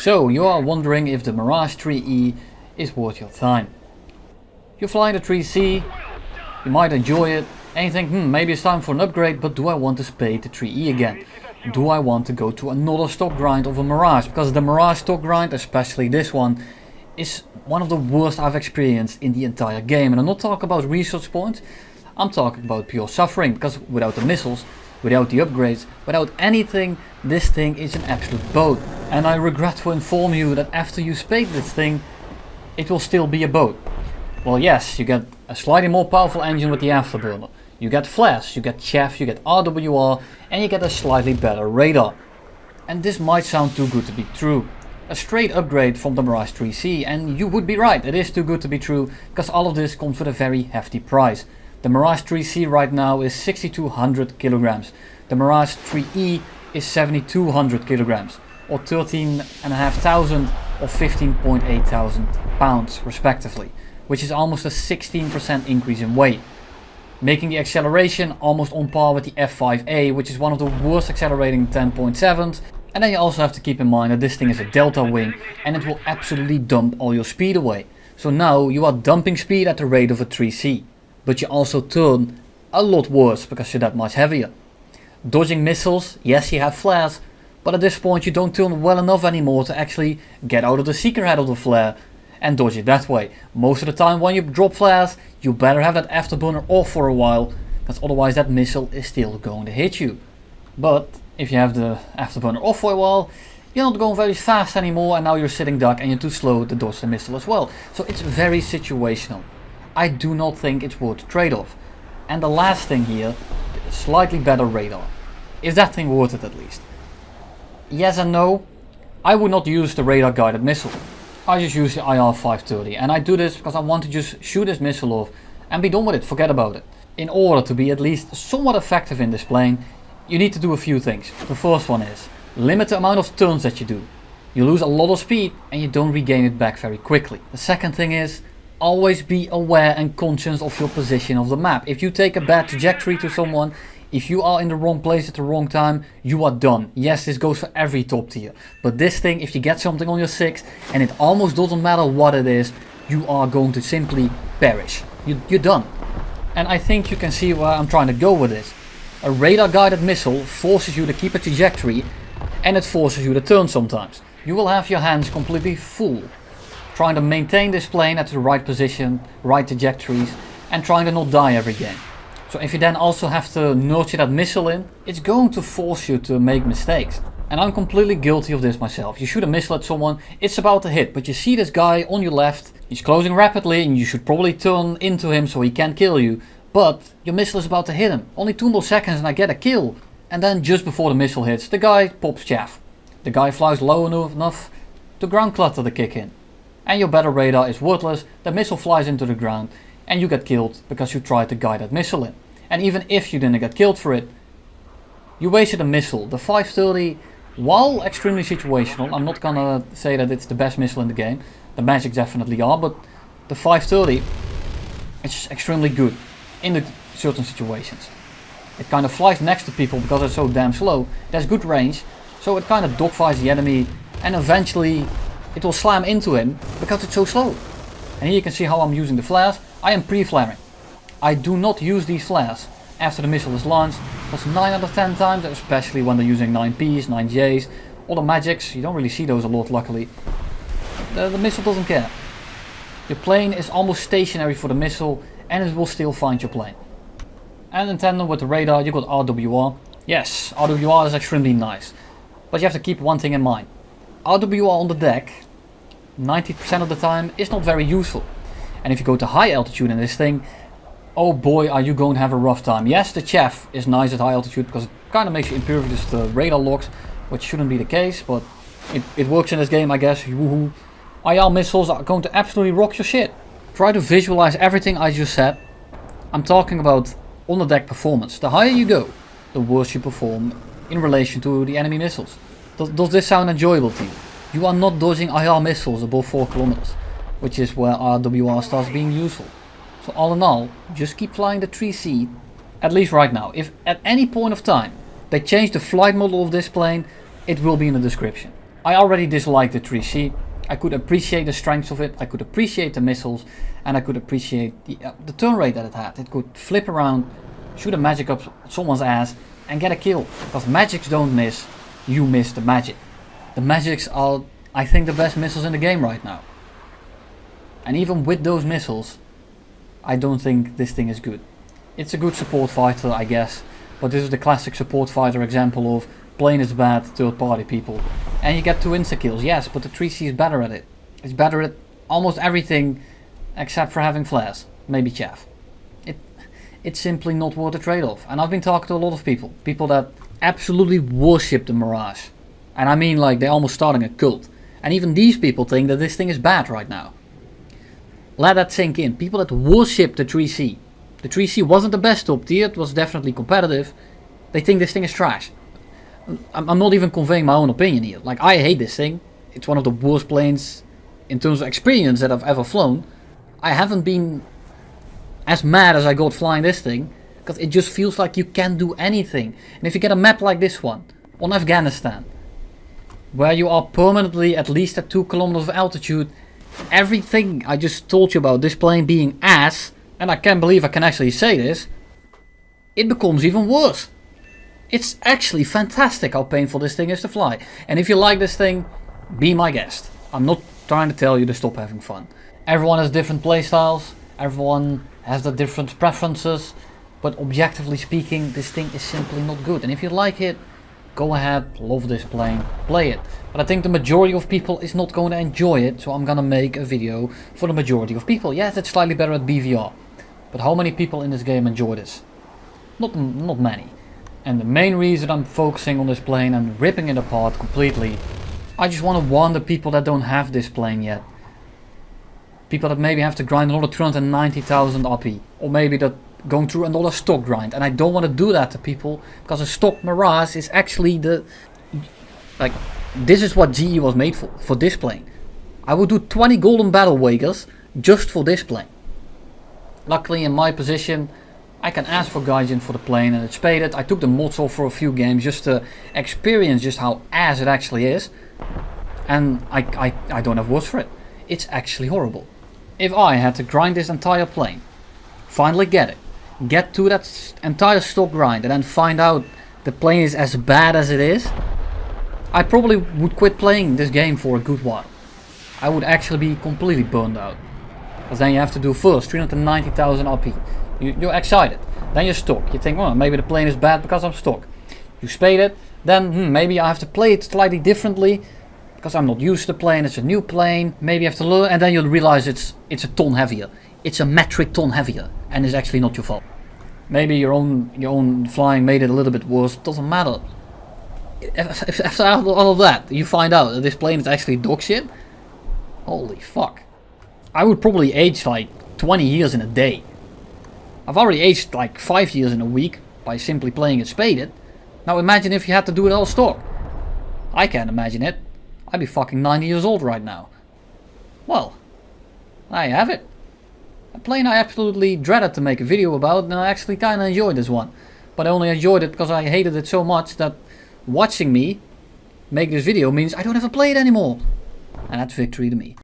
So you are wondering if the Mirage IIIE is worth your time. You're flying the 3C, you might enjoy it, and you think, maybe it's time for an upgrade, but do I want to spade the 3E again? Do I want to go to another stock grind of a Mirage? Because the Mirage stock grind, especially this one, is one of the worst I've experienced in the entire game. And I'm not talking about resource points, I'm talking about pure suffering, because without the missiles, without the upgrades, without anything, this thing is an absolute boat. And I regret to inform you that after you spade this thing, it will still be a boat. Well, yes, you get a slightly more powerful engine with the afterburner. You get flares, you get chaff, you get RWR, and you get a slightly better radar. And this might sound too good to be true. A straight upgrade from the Mirage 3C, and you would be right, it is too good to be true, because all of this comes with a very hefty price. The Mirage 3C right now is 6200 kilograms. The Mirage 3E is 7200 kilograms, or 13,500 or 15.8 thousand pounds respectively, which is almost a 16% increase in weight, making the acceleration almost on par with the F5A, which is one of the worst accelerating 10.7s. And then you also have to keep in mind that this thing is a delta wing and it will absolutely dump all your speed away. So now you are dumping speed at the rate of a 3C, but you also turn a lot worse because you're that much heavier. Dodging missiles, yes, you have flares, but at this point you don't turn well enough anymore to actually get out of the seeker head of the flare and dodge it that way. Most of the time when you drop flares, you better have that afterburner off for a while, because otherwise that missile is still going to hit you. But if you have the afterburner off for a while, you're not going very fast anymore, and now you're sitting duck and you're too slow to dodge the missile as well. So it's very situational. I do not think it's worth the trade-off. And the last thing here, slightly better radar. Is that thing worth it at least? Yes and no. I would not use the radar guided missile. I just use the IR-530, and I do this because I want to just shoot this missile off and be done with it, forget about it. In order to be at least somewhat effective in this plane, you need to do a few things. The first one is limit the amount of turns that you do. You lose a lot of speed and you don't regain it back very quickly. The second thing is always be aware and conscious of your position of the map. If you take a bad trajectory to someone, if you are in the wrong place at the wrong time, you are done. Yes, this goes for every top tier. But this thing, if you get something on your 6 and it almost doesn't matter what it is, you are going to simply perish. You're done. And I think you can see where I'm trying to go with this. A radar guided missile forces you to keep a trajectory and it forces you to turn sometimes. You will have your hands completely full trying to maintain this plane at the right position, right trajectories, and trying to not die every game. So if you then also have to nurture that missile in, it's going to force you to make mistakes. And I'm completely guilty of this myself. You shoot a missile at someone, it's about to hit, but you see this guy on your left, he's closing rapidly and you should probably turn into him so he can't kill you. But your missile is about to hit him. Only 2 more seconds and I get a kill. And then just before the missile hits, the guy pops chaff. The guy flies low enough to ground clutter to kick in. And your better radar is worthless, the missile flies into the ground and you get killed because you tried to guide that missile in. And even if you didn't get killed for it, you wasted a missile. The 530, while extremely situational, I'm not gonna say that it's the best missile in the game. The Magics definitely are, but the 530 is extremely good in the certain situations. It kind of flies next to people because it's so damn slow. There's good range, so it kind of dogfights the enemy and eventually it will slam into him because it's so slow. And here you can see how I'm using the flares. I am pre-flaring. I do not use these flares after the missile is launched, because 9 out of 10 times, especially when they're using 9Ps, 9Js, all the magics, you don't really see those a lot luckily, the missile doesn't care. Your plane is almost stationary for the missile and it will still find your plane. And in tandem with the radar you got RWR. Yes, RWR is extremely nice, but you have to keep one thing in mind. RWR on the deck, 90% of the time, is not very useful. And if you go to high altitude in this thing, oh boy are you going to have a rough time. Yes, the chaff is nice at high altitude because it kind of makes you impervious to radar locks, which shouldn't be the case, but it works in this game I guess. Woohoo. IR missiles are going to absolutely rock your shit. Try to visualize everything I just said. I'm talking about on the deck performance. The higher you go, the worse you perform in relation to the enemy missiles. Does this sound enjoyable to you? You are not dodging IR missiles above 4 kilometers, which is where RWR starts being useful. So all in all, just keep flying the 3C, at least right now. If at any point of time they change the flight model of this plane, it will be in the description. I already disliked the 3C. I could appreciate the strength of it, I could appreciate the missiles, and I could appreciate the turn rate that it had. It could flip around, shoot a magic up someone's ass, and get a kill. Because magics don't miss, you miss the magic. The magics are, I think, the best missiles in the game right now. And even with those missiles, I don't think this thing is good. It's a good support fighter, I guess, but this is the classic support fighter example of playing is bad, third party people. And you get 2 insta-kills, yes, but the 3C is better at it. It's better at almost everything except for having flares, maybe chaff. It's simply not worth the trade-off. And I've been talking to a lot of people that absolutely worship the Mirage. And I mean, like, they're almost starting a cult. And even these people think that this thing is bad right now. Let that sink in. People that worship the 3C. The 3C wasn't the best top tier, it was definitely competitive. They think this thing is trash. I'm not even conveying my own opinion here. Like, I hate this thing. It's one of the worst planes in terms of experience that I've ever flown. I haven't been as mad as I got flying this thing, because it just feels like you can't do anything. And if you get a map like this one, on Afghanistan, where you are permanently at least at 2 kilometers of altitude, everything I just told you about this plane being ass, and I can't believe I can actually say this, it becomes even worse. It's actually fantastic how painful this thing is to fly. And if you like this thing, be my guest. I'm not trying to tell you to stop having fun. Everyone has different playstyles, everyone has the different preferences, but objectively speaking, this thing is simply not good. And if you like it, go ahead, love this plane, play it. But I think the majority of people is not going to enjoy it, so I'm gonna make a video for the majority of people. Yes, it's slightly better at BVR, but how many people in this game enjoy this? Not many. And the main reason I'm focusing on this plane and ripping it apart completely, I just want to warn the people that don't have this plane yet. People that maybe have to grind another 390,000 RP, or maybe that going through another stock grind. And I don't want to do that to people, because a stock Mirage is actually this is what GE was made for this plane. I would do 20 golden battle wagers just for this plane. Luckily in my position, I can ask for Gaijin for the plane and it's spaded. I took the mods off for a few games just to experience just how ass it actually is. And I don't have words for it. It's actually horrible. If I had to grind this entire plane, finally get to that entire stock grind, and then find out the plane is as bad as it is, I probably would quit playing this game for a good while. I would actually be completely burned out. Because then you have to do first 390,000 RP. You're excited, then you're stuck. You think, well, maybe the plane is bad because I'm stuck. You spade it, then maybe I have to play it slightly differently because I'm not used to the plane, it's a new plane, maybe you have to learn, and then you'll realize it's a ton heavier. It's a metric ton heavier, and it's actually not your fault. Maybe your own flying made it a little bit worse, doesn't matter. If after all of that, you find out that this plane is actually dog shit, holy fuck. I would probably age like 20 years in a day. I've already aged like 5 years in a week by simply playing it spaded. Now imagine if you had to do it all stock. I can't imagine it. I'd be fucking 90 years old right now. Well, there you have it. A plane I absolutely dreaded to make a video about, and I actually kinda enjoyed this one. But I only enjoyed it because I hated it so much that watching me make this video means I don't have to play it anymore. And that's victory to me.